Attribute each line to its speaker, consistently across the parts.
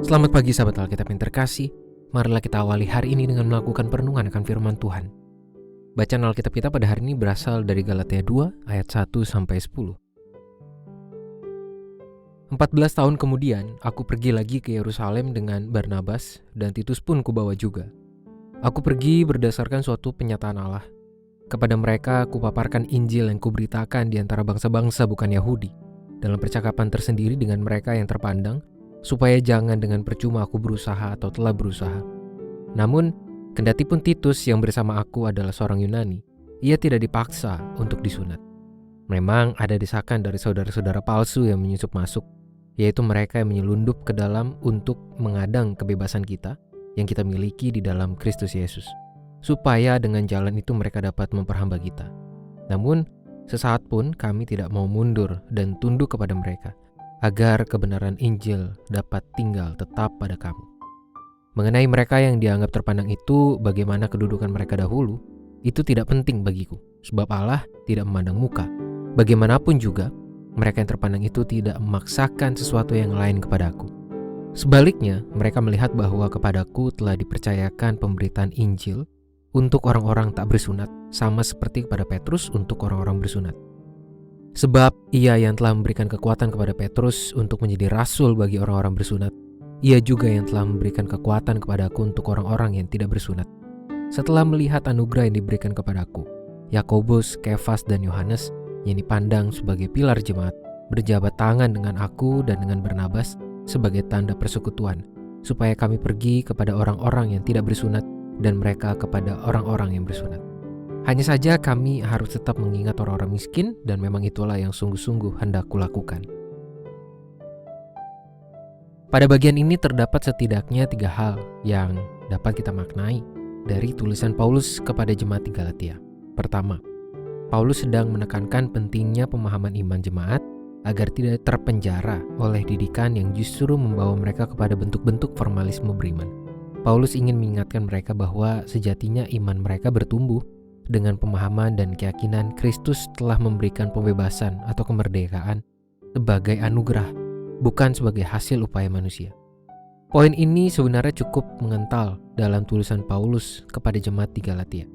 Speaker 1: Selamat pagi sahabat Alkitab yang terkasih. Marilah kita awali hari ini dengan melakukan perenungan akan firman Tuhan. Bacaan Alkitab kita pada hari ini berasal dari Galatia 2 ayat 1-10. 14 tahun kemudian, aku pergi lagi ke Yerusalem dengan Barnabas, dan Titus pun kubawa juga. Aku pergi berdasarkan suatu penyataan Allah. Kepada mereka kupaparkan Injil yang kuberitakan di antara bangsa-bangsa bukan Yahudi, dalam percakapan tersendiri dengan mereka yang terpandang, supaya jangan dengan percuma aku berusaha atau telah berusaha. Namun, kendati pun Titus yang bersama aku adalah seorang Yunani, ia tidak dipaksa untuk disunat. Memang ada desakan dari saudara-saudara palsu yang menyusup masuk, yaitu mereka yang menyelundup ke dalam untuk mengadang kebebasan kita yang kita miliki di dalam Kristus Yesus, supaya dengan jalan itu mereka dapat memperhamba kita. Namun, sesaat pun kami tidak mau mundur dan tunduk kepada mereka, agar kebenaran Injil dapat tinggal tetap pada kamu. Mengenai mereka yang dianggap terpandang itu, bagaimana kedudukan mereka dahulu, itu tidak penting bagiku, sebab Allah tidak memandang muka. Bagaimanapun juga, mereka yang terpandang itu tidak memaksakan sesuatu yang lain kepadaku. Sebaliknya, mereka melihat bahwa kepadaku telah dipercayakan pemberitaan Injil untuk orang-orang tak bersunat, sama seperti kepada Petrus untuk orang-orang bersunat. Sebab ia yang telah memberikan kekuatan kepada Petrus untuk menjadi rasul bagi orang-orang bersunat, ia juga yang telah memberikan kekuatan kepadaku untuk orang-orang yang tidak bersunat. Setelah melihat anugerah yang diberikan kepadaku, Yakobus, Kefas, dan Yohanes yang dipandang sebagai pilar jemaat, berjabat tangan dengan aku dan dengan Barnabas sebagai tanda persekutuan, supaya kami pergi kepada orang-orang yang tidak bersunat dan mereka kepada orang-orang yang bersunat. Hanya saja kami harus tetap mengingat orang-orang miskin, dan memang itulah yang sungguh-sungguh hendak kulakukan. Pada bagian ini terdapat setidaknya 3 hal yang dapat kita maknai dari tulisan Paulus kepada jemaat di Galatia. Pertama, Paulus sedang menekankan pentingnya pemahaman iman jemaat agar tidak terpenjara oleh didikan yang justru membawa mereka kepada bentuk-bentuk formalisme beriman. Paulus ingin mengingatkan mereka bahwa sejatinya iman mereka bertumbuh dengan pemahaman dan keyakinan Kristus telah memberikan pembebasan atau kemerdekaan sebagai anugerah, bukan sebagai hasil upaya manusia. Poin ini sebenarnya cukup mengental dalam tulisan Paulus kepada jemaat di Galatia.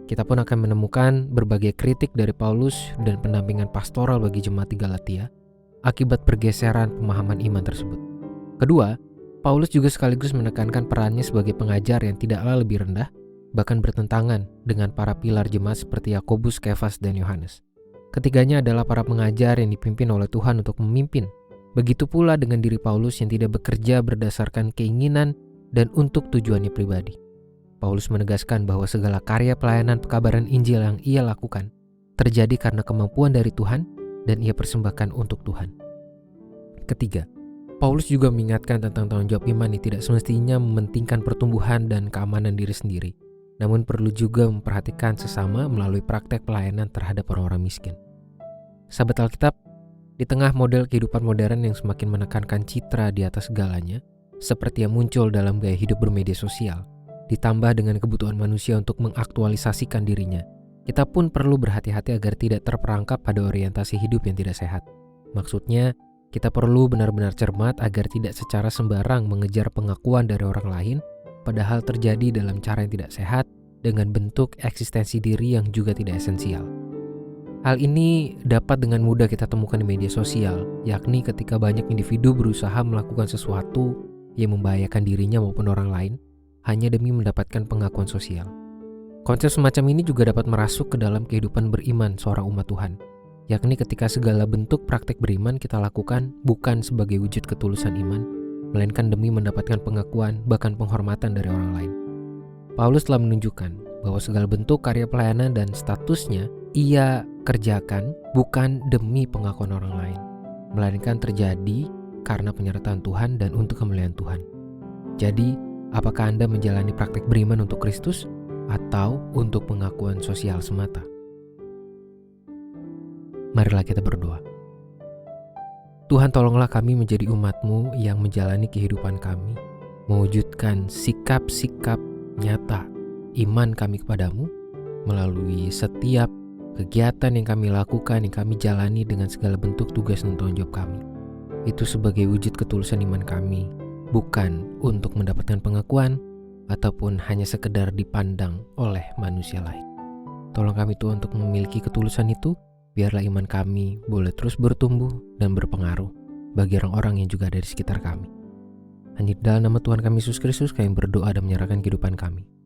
Speaker 1: Kita pun akan menemukan berbagai kritik dari Paulus dan pendampingan pastoral bagi jemaat di Galatia akibat pergeseran pemahaman iman tersebut. Kedua, Paulus juga sekaligus menekankan perannya sebagai pengajar yang tidaklah lebih rendah, bahkan bertentangan dengan para pilar jemaat seperti Yakobus, Kefas, dan Yohanes. Ketiganya adalah para pengajar yang dipimpin oleh Tuhan untuk memimpin. Begitu pula dengan diri Paulus yang tidak bekerja berdasarkan keinginan dan untuk tujuannya pribadi. Paulus menegaskan bahwa segala karya pelayanan pekabaran Injil yang ia lakukan terjadi karena kemampuan dari Tuhan dan ia persembahkan untuk Tuhan. Ketiga, Paulus juga mengingatkan tentang tanggung jawab iman yang tidak semestinya mementingkan pertumbuhan dan keamanan diri sendiri, namun perlu juga memperhatikan sesama melalui praktek pelayanan terhadap orang-orang miskin. Sahabat Alkitab, di tengah model kehidupan modern yang semakin menekankan citra di atas segalanya, seperti yang muncul dalam gaya hidup bermedia sosial, ditambah dengan kebutuhan manusia untuk mengaktualisasikan dirinya, kita pun perlu berhati-hati agar tidak terperangkap pada orientasi hidup yang tidak sehat. Maksudnya, kita perlu benar-benar cermat agar tidak secara sembarang mengejar pengakuan dari orang lain, padahal terjadi dalam cara yang tidak sehat dengan bentuk eksistensi diri yang juga tidak esensial. Hal ini dapat dengan mudah kita temukan di media sosial, yakni ketika banyak individu berusaha melakukan sesuatu yang membahayakan dirinya maupun orang lain hanya demi mendapatkan pengakuan sosial. Konsep semacam ini juga dapat merasuk ke dalam kehidupan beriman seorang umat Tuhan, yakni ketika segala bentuk praktek beriman kita lakukan bukan sebagai wujud ketulusan iman, melainkan demi mendapatkan pengakuan bahkan penghormatan dari orang lain. Paulus telah menunjukkan bahwa segala bentuk karya pelayanan dan statusnya ia kerjakan bukan demi pengakuan orang lain, melainkan terjadi karena penyertaan Tuhan dan untuk kemuliaan Tuhan. Jadi, apakah Anda menjalani praktek beriman untuk Kristus atau untuk pengakuan sosial semata? Marilah kita berdoa. Tuhan, tolonglah kami menjadi umat-Mu yang menjalani kehidupan kami, mewujudkan sikap-sikap nyata iman kami kepadamu melalui setiap kegiatan yang kami lakukan, yang kami jalani dengan segala bentuk tugas dan tanggung jawab kami. Itu sebagai wujud ketulusan iman kami bukan untuk mendapatkan pengakuan ataupun hanya sekedar dipandang oleh manusia lain. Tolong kami Tuhan untuk memiliki ketulusan itu, biarlah iman kami boleh terus bertumbuh dan berpengaruh bagi orang-orang yang juga ada di sekitar kami. Hanya di dalam nama Tuhan kami Yesus Kristus kami berdoa dan menyerahkan kehidupan kami.